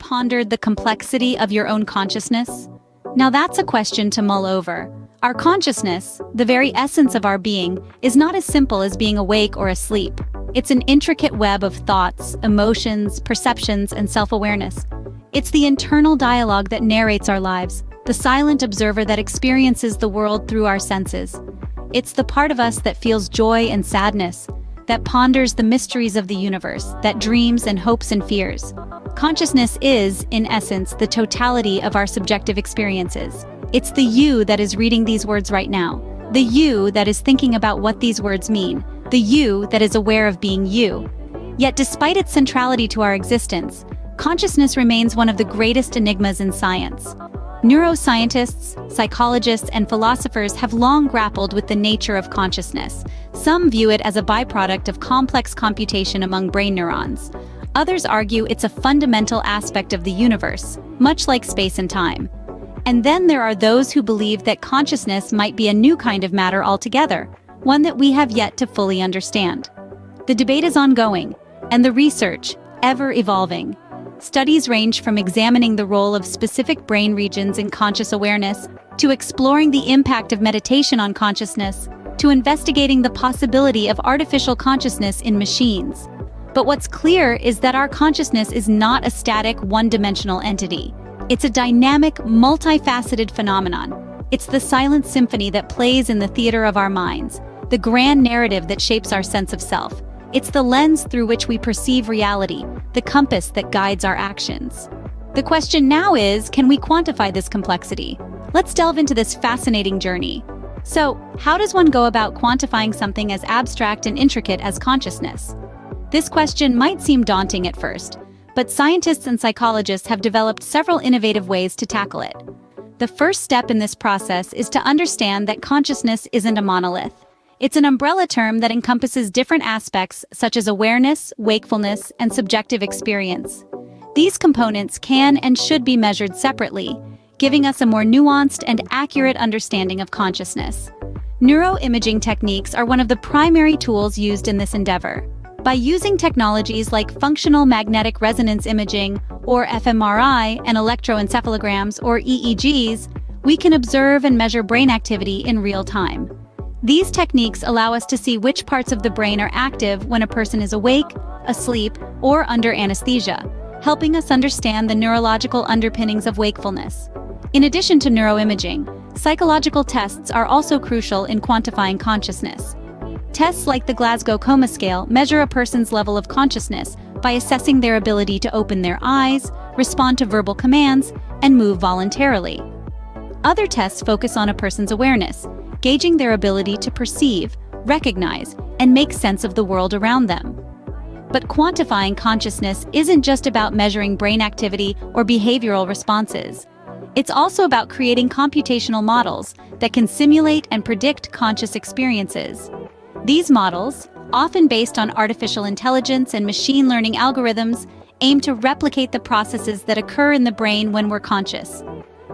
pondered the complexity of your own consciousness? Now that's a question to mull over. Our consciousness, the very essence of our being, is not as simple as being awake or asleep. It's an intricate web of thoughts, emotions, perceptions, and self-awareness. It's the internal dialogue that narrates our lives, the silent observer that experiences the world through our senses. It's the part of us that feels joy and sadness, that ponders the mysteries of the universe, that dreams and hopes and fears. Consciousness is, in essence, the totality of our subjective experiences. It's the you that is reading these words right now, the you that is thinking about what these words mean, the you that is aware of being you. Yet despite its centrality to our existence, consciousness remains one of the greatest enigmas in science. Neuroscientists, psychologists, and philosophers have long grappled with the nature of consciousness. Some view it as a byproduct of complex computation among brain neurons. Others argue it's a fundamental aspect of the universe, much like space and time. And then there are those who believe that consciousness might be a new kind of matter altogether, one that we have yet to fully understand. The debate is ongoing, and the research, ever evolving. Studies range from examining the role of specific brain regions in conscious awareness, to exploring the impact of meditation on consciousness, to investigating the possibility of artificial consciousness in machines. But what's clear is that our consciousness is not a static, one-dimensional entity. It's a dynamic, multifaceted phenomenon. It's the silent symphony that plays in the theater of our minds, the grand narrative that shapes our sense of self. It's the lens through which we perceive reality, the compass that guides our actions. The question now is, can we quantify this complexity? Let's delve into this fascinating journey. So, how does one go about quantifying something as abstract and intricate as consciousness? This question might seem daunting at first, but scientists and psychologists have developed several innovative ways to tackle it. The first step in this process is to understand that consciousness isn't a monolith. It's an umbrella term that encompasses different aspects such as awareness, wakefulness, and subjective experience. These components can and should be measured separately, giving us a more nuanced and accurate understanding of consciousness. Neuroimaging techniques are one of the primary tools used in this endeavor. By using technologies like functional magnetic resonance imaging, or fMRI, and electroencephalograms, or EEGs, we can observe and measure brain activity in real time. These techniques allow us to see which parts of the brain are active when a person is awake, asleep, or under anesthesia, helping us understand the neurological underpinnings of wakefulness. In addition to neuroimaging, psychological tests are also crucial in quantifying consciousness. Tests like the Glasgow Coma Scale measure a person's level of consciousness by assessing their ability to open their eyes, respond to verbal commands, and move voluntarily. Other tests focus on a person's awareness, gauging their ability to perceive, recognize, and make sense of the world around them. But quantifying consciousness isn't just about measuring brain activity or behavioral responses. It's also about creating computational models that can simulate and predict conscious experiences. These models, often based on artificial intelligence and machine learning algorithms, aim to replicate the processes that occur in the brain when we're conscious.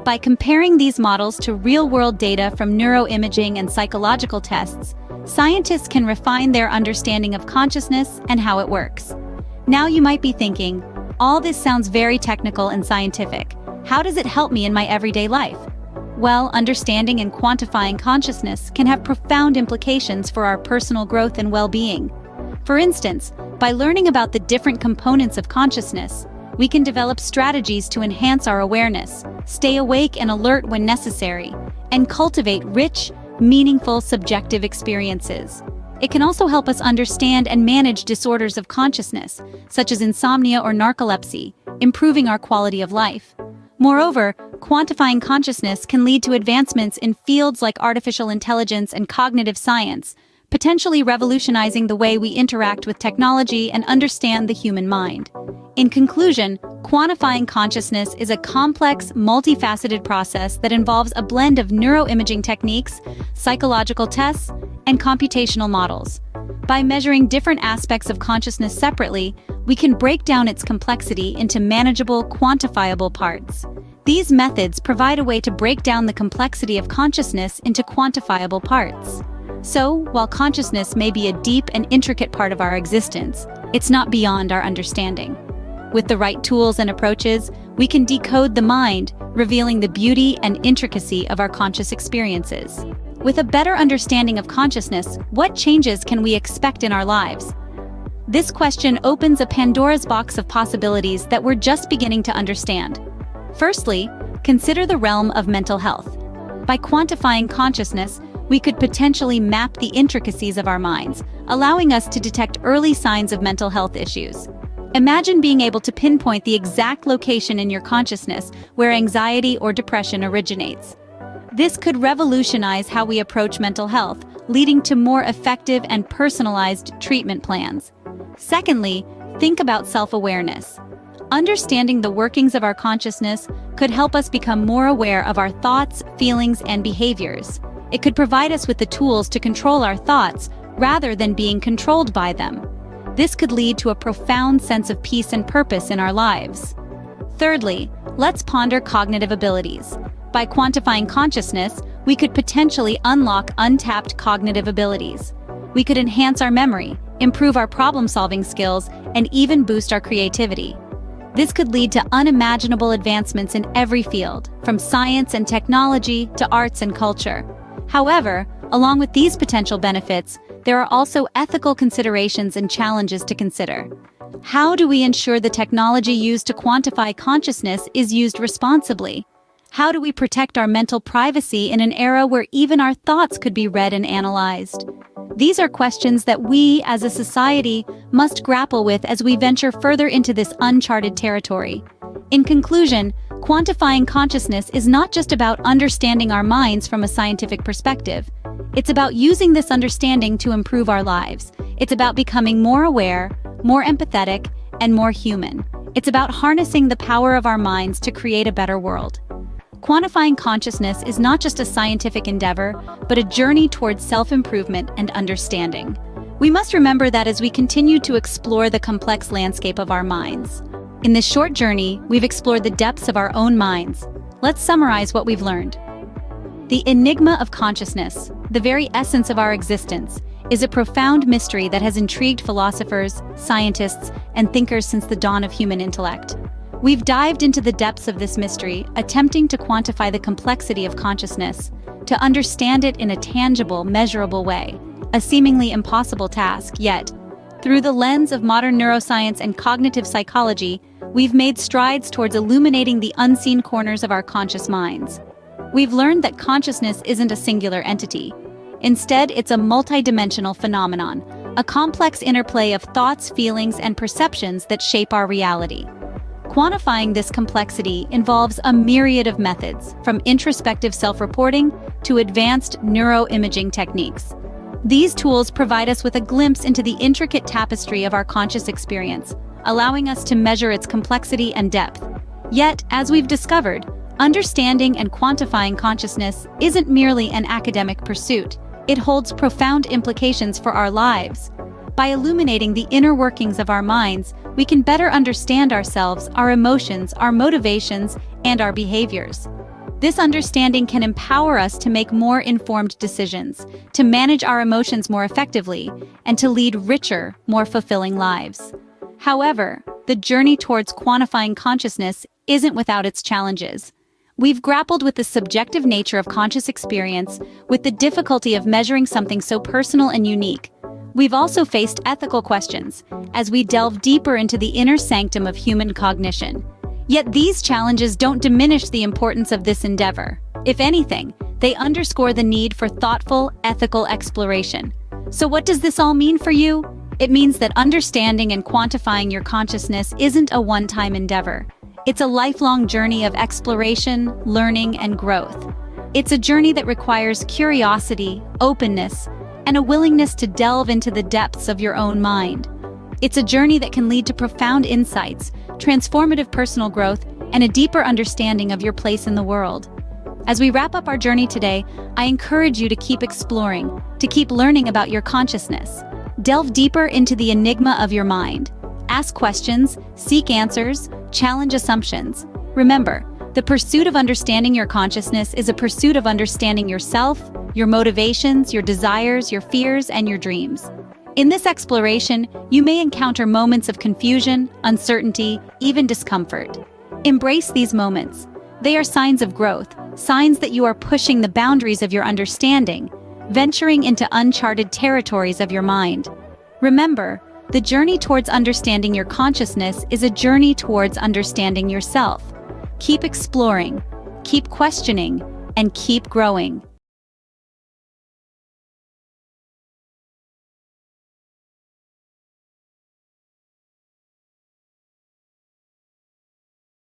By comparing these models to real-world data from neuroimaging and psychological tests, scientists can refine their understanding of consciousness and how it works. Now you might be thinking, all this sounds very technical and scientific. How does it help me in my everyday life? Well, understanding and quantifying consciousness can have profound implications for our personal growth and well-being. For instance, by learning about the different components of consciousness, we can develop strategies to enhance our awareness, stay awake and alert when necessary, and cultivate rich, meaningful subjective experiences. It can also help us understand and manage disorders of consciousness, such as insomnia or narcolepsy, improving our quality of life. Moreover, quantifying consciousness can lead to advancements in fields like artificial intelligence and cognitive science, potentially revolutionizing the way we interact with technology and understand the human mind. In conclusion, quantifying consciousness is a complex, multifaceted process that involves a blend of neuroimaging techniques, psychological tests, and computational models. By measuring different aspects of consciousness separately, we can break down its complexity into manageable, quantifiable parts. These methods provide a way to break down the complexity of consciousness into quantifiable parts. So, while consciousness may be a deep and intricate part of our existence, it's not beyond our understanding. With the right tools and approaches, we can decode the mind, revealing the beauty and intricacy of our conscious experiences. With a better understanding of consciousness, what changes can we expect in our lives? This question opens a Pandora's box of possibilities that we're just beginning to understand. Firstly, consider the realm of mental health. By quantifying consciousness, we could potentially map the intricacies of our minds, allowing us to detect early signs of mental health issues. Imagine being able to pinpoint the exact location in your consciousness where anxiety or depression originates. This could revolutionize how we approach mental health, leading to more effective and personalized treatment plans. Secondly, think about self-awareness. Understanding the workings of our consciousness could help us become more aware of our thoughts, feelings, and behaviors. It could provide us with the tools to control our thoughts rather than being controlled by them. This could lead to a profound sense of peace and purpose in our lives. Thirdly, let's ponder cognitive abilities. By quantifying consciousness, we could potentially unlock untapped cognitive abilities. We could enhance our memory, improve our problem-solving skills, and even boost our creativity. This could lead to unimaginable advancements in every field, from science and technology to arts and culture. However, along with these potential benefits, there are also ethical considerations and challenges to consider. How do we ensure the technology used to quantify consciousness is used responsibly? How do we protect our mental privacy in an era where even our thoughts could be read and analyzed? These are questions that we, as a society, must grapple with as we venture further into this uncharted territory. In conclusion, quantifying consciousness is not just about understanding our minds from a scientific perspective. It's about using this understanding to improve our lives. It's about becoming more aware, more empathetic, and more human. It's about harnessing the power of our minds to create a better world. Quantifying consciousness is not just a scientific endeavor, but a journey towards self-improvement and understanding. We must remember that as we continue to explore the complex landscape of our minds. In this short journey, we've explored the depths of our own minds. Let's summarize what we've learned. The enigma of consciousness, the very essence of our existence, is a profound mystery that has intrigued philosophers, scientists, and thinkers since the dawn of human intellect. We've dived into the depths of this mystery, attempting to quantify the complexity of consciousness, to understand it in a tangible, measurable way, a seemingly impossible task, yet, through the lens of modern neuroscience and cognitive psychology, we've made strides towards illuminating the unseen corners of our conscious minds. We've learned that consciousness isn't a singular entity. Instead, it's a multidimensional phenomenon, a complex interplay of thoughts, feelings, and perceptions that shape our reality. Quantifying this complexity involves a myriad of methods, from introspective self-reporting to advanced neuroimaging techniques. These tools provide us with a glimpse into the intricate tapestry of our conscious experience, allowing us to measure its complexity and depth. Yet, as we've discovered, understanding and quantifying consciousness isn't merely an academic pursuit. It holds profound implications for our lives. By illuminating the inner workings of our minds, we can better understand ourselves, our emotions, our motivations, and our behaviors. This understanding can empower us to make more informed decisions, to manage our emotions more effectively, and to lead richer, more fulfilling lives. However, the journey towards quantifying consciousness isn't without its challenges. We've grappled with the subjective nature of conscious experience, with the difficulty of measuring something so personal and unique. We've also faced ethical questions, as we delve deeper into the inner sanctum of human cognition. Yet these challenges don't diminish the importance of this endeavor. If anything, they underscore the need for thoughtful, ethical exploration. So what does this all mean for you? It means that understanding and quantifying your consciousness isn't a one-time endeavor. It's a lifelong journey of exploration, learning, and growth. It's a journey that requires curiosity, openness, and a willingness to delve into the depths of your own mind. It's a journey that can lead to profound insights, transformative personal growth, and a deeper understanding of your place in the world. As we wrap up our journey today, I encourage you to keep exploring, to keep learning about your consciousness. Delve deeper into the enigma of your mind. Ask questions, seek answers, challenge assumptions. Remember, the pursuit of understanding your consciousness is a pursuit of understanding yourself, your motivations, your desires, your fears, and your dreams. In this exploration, you may encounter moments of confusion, uncertainty, even discomfort. Embrace these moments. They are signs of growth, signs that you are pushing the boundaries of your understanding, venturing into uncharted territories of your mind. Remember, the journey towards understanding your consciousness is a journey towards understanding yourself. Keep exploring, keep questioning, and keep growing.